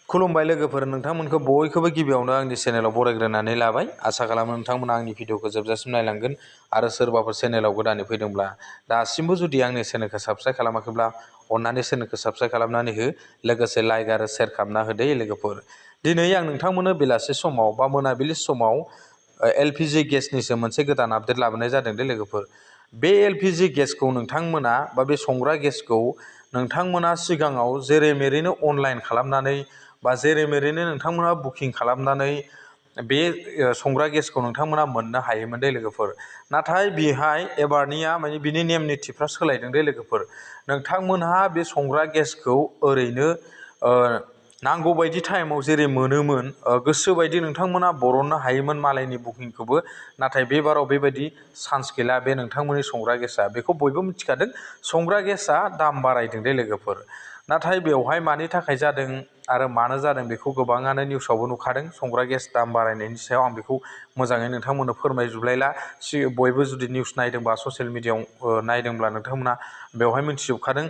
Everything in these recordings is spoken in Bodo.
खुलुमबाय लोगोफोर, नोंथांमोनखौ बयखौबो गिबियावनो आंनि चेनेलाव बरायग्रोनानै लाबाय। आसा खालामो नोंथांमोना आंनि भिडिअखौ जोबजासिम नायलांगोन आरो सोरबाफोर चेनेलाव गोदानै फैदोंब्ला दासिमबो जुदि आंनि चेनेलखौ साबस्क्राइब खालामाखैब्ला अन्नानै चेनेलखौ साबस्क्राइब खालामनानै हो, लोगोसे लाइक आरो शेयार खालामना होदो लोगोफोर। दिनै आं नोंथांमोननो बेलासि समाव बा मोनाबिलि समाव LPG गेसनिसो मोनसे गोदान आपडेट लाबोनाय जादों दे लोगोफोर। बे LPG गेसखौ नोंथांमोना बा बे संग्रा गेसखौ नोंथांमोना सिगाङाव जेरै मेरैनो अनलाइन खालामनानै बा जेरै मेरैनो नोंथांमोना बुकिं खालामनानै बे संग्रा गेसखौ नोंथांमोना मोननो हायोमोन दे लोगोफोर। नाथाय बेहाय एबारनिया माने बिनि नेम निथिफ्रा सोलायदों दे लोगोफोर। नोंथांमोनहा बे संग्रा गेसखौ ओरैनो नांगौ बायदि टाइमाव जेरै मोनोमोन, गोसो बायदि नोंथांमोना बरननो हायोमोन मालायनि बुकिंखौबो। नाथाय बे बाराव बेबायदि चान्स गैला। बे नोंथांमोननि संग्रा गेसआ, बेखौ बयबो मिथिखादों, संग्रा गेसआ दाम बारायदों दे लोगोफोर। नाथाय बेवहाय मानि थाखाय जादों आरो मानो जादों बेखौ गोबाङानो निउसावबो नुखादों। संग्रा गेस दाम बारायनायनि सायाव आं बेखौ मोजाङै नोंथांमोननो फोरमायजोबलायला। बयबो जुदि निउस नायदोंबा ससियेल मिडियायाव नायदोंब्ला नोंथांमोना बेवहाय मिथिजोबखादों।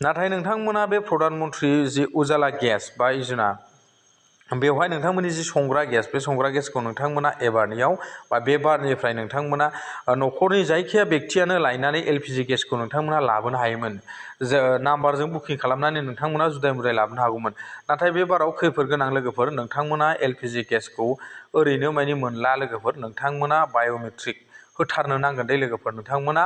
नाथाय नोंथांमोना बे प्रधान मन्त्रि जि उजाला गेस बा योजना, बेवहाय नोंथांमोननि जि संग्रा गेस, बे संग्रा गेसखौ नोंथांमोना एबारनियाव बा बे बारनिफ्राय नोंथांमोना न'खरनि जायखिया बेक्तियानो लायनानै LPG गेसखौ नोंथांमोना लाबोनो हायोमोन। नाम्बारजों बुकिं खालामनानै नोंथांमोना जुदाय मुदाय लाबोनो हागौमोन। नाथाय बे बाराव खैफोद गोनां लोगोफोर, नोंथांमोना LPG गेसखौ ओरैनो मानि मोनला लोगोफोर। नोंथांमोना बाय'मेट्रिक होथारनो नांगोन दे लोगोफोर। नोंथांमोना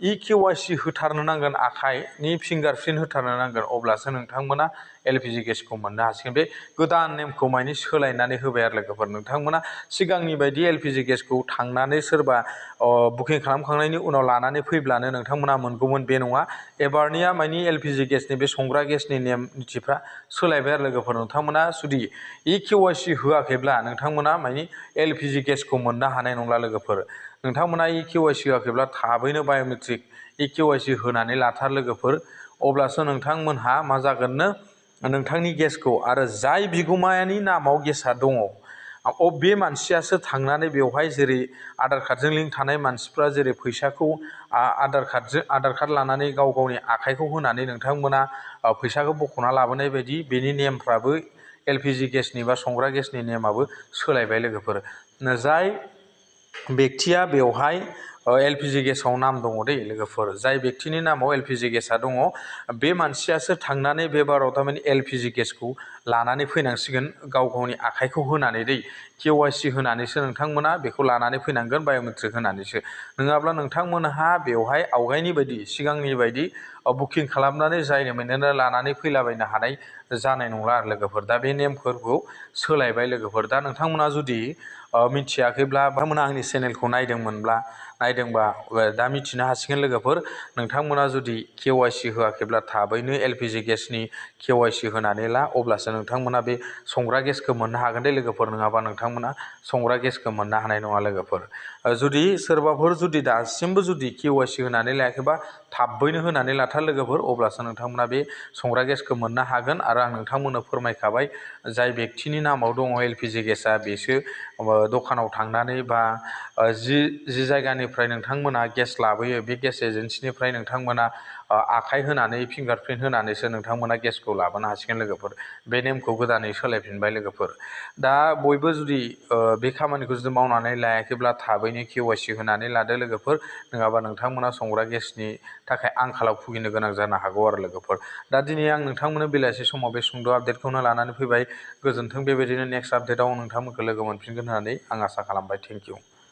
EKYC होथारनो नांगोन, आखाइनि फिंगारप्रिन्ट होथारनो नांगोन, अब्लासो नोंथांमोना LPG गेसखौ मोननो हासिगोन। बे गोदान नेमखौ मानि सोलायनानै होबाय आरो लोगोफोर। नोंथांमोना सिगांनि बायदि LPG गेसखौ थांनानै सोरबा बुकिं खालामखांनायनि उनाव लानानै फैब्लानो नोंथांमोना मोनगौमोन, बे नङा। एबारनिया मानि LPG गेसनि बे संग्रा गेसनि नेम निथिफ्रा सोलायबाय आरो लोगोफोर। नोंथांमोना जुदि EKYC होआखैब्ला नोंथांमोना मानि LPG गेसखौ मोननो हानाय नंला लोगोफोर। नोंथांमोना EKYC होआखैब्ला थाबैनो बाय'मेट्रिक EKYC होनानै लाथार लोगोफोर। अब्लासो नोंथांमोनहा मा जागोननो, नोंथांनि गेसखौ आरो जाय बिगुमानि नामाव गेसआ दङ बे मानसियासो थांनानै बेवहाय, जेरै आधार कार्डजों लिंक थानाय मानसिफ्रा जेरै फैसाखौ आधार कार्ड लानानै गाव गावनि आखाइखौ होनानै नोंथांमोना फैसाखौ बख'ना लाबोनाय बायदि, बेनि नेमफ्राबो LPG गेसनि बा संग्रा गेसनि नेमाबो सोलायबाय लोगोफोर। जाय बेक्तिया बेवहाय LPG गेसाव नाम दङ दे लोगोफोर, जाय बेक्तिनि नामाव LPG गेसआ दङ, बे मानसियासो थांनानै बे बाराव थारमाने LPG गेसखौ लानानै फैनांसिगोन, गाव गावनि आखाइखौ होनानै दै KYC होनानैसो नोंथांमोना बेखौ लानानै फैनांगोन, बाय'मेट्रिक होनानैसो। नङाब्ला नोंथांमोनहा बेवहाय आवगायनि बायदि, सिगांनि बायदि बुकिं खालामनानै जायनो मोननो लानानै फैलाबायनो हानाय जानाय नंला आरो लोगोफोर। दा बे नेमफोरखौ सोलायबाय लोगोफोर। दा नोंथांमोना जुदि मिथियाखैब्ला, नोंथांमोना आंनि चेनेलखौ नायदोंबा दा मिथिनो हासिगोन लोगोफोर। नोंथांमोना जुदि KYC होआखैब्ला थाबैनो LPG गेसनि KYC होनानै ला, अब्लासो नोंथांमोना बे संग्रा गेसखौ मोननो हागोन दे लोगोफोर। नङाबा नोंथांमोना संग्रा गेसखौ मोननो हानाय नङा लोगोफोर। जुदि सोरबाफोर जुदि दासिमबो जुदि KYC होनानै लायाखैबा थाबैनो होनानै लाथार लोगोफोर, अब्लासो नोंथांमोना बे संग्रा गेसखौ मोननो हागोन। आरो आं नोंथांमोननो फोरमायखाबाय, जाय बेक्तिनि नामाव दङ LPG गेसआ, बेसो दखानाव थांनानै बा जि जायगानिफ्राय नोंथांमोना गेस लाबोयो, बे गेस एजेन्सिनिफ्राय नोंथांमोना आखाइ होनानै फिंगारप्रिन्ट होनानैसो नोंथांमोना गेसखौ लाबोनो हासिगोन लोगोफोर। बे नेमखौ गोदानै सोलायफिनबाय लोगोफोर। दा बयबो जुदि बे खामानिखौ जुदि मावनानै लायाखैब्ला थाबैनो KYC होनानै लादो लोगोफोर। नङाबा नोंथांमोना संग्रा गेसनि थाखाय आंखालाव भुगिनो गोनां जानो हागौ आरो लोगोफोर। दा दिनै आं नोंथांमोननो बेलासि समाव बे सुंद' आपडेटखौनो लानानै फैबाय। गोजोन्थों। बेबायदिनो नेक्स्ट आपडेटआव नोंथांमोनखौ लोगो मोनफिनगोन होननानै आं आसा खालामबाय। Thank you.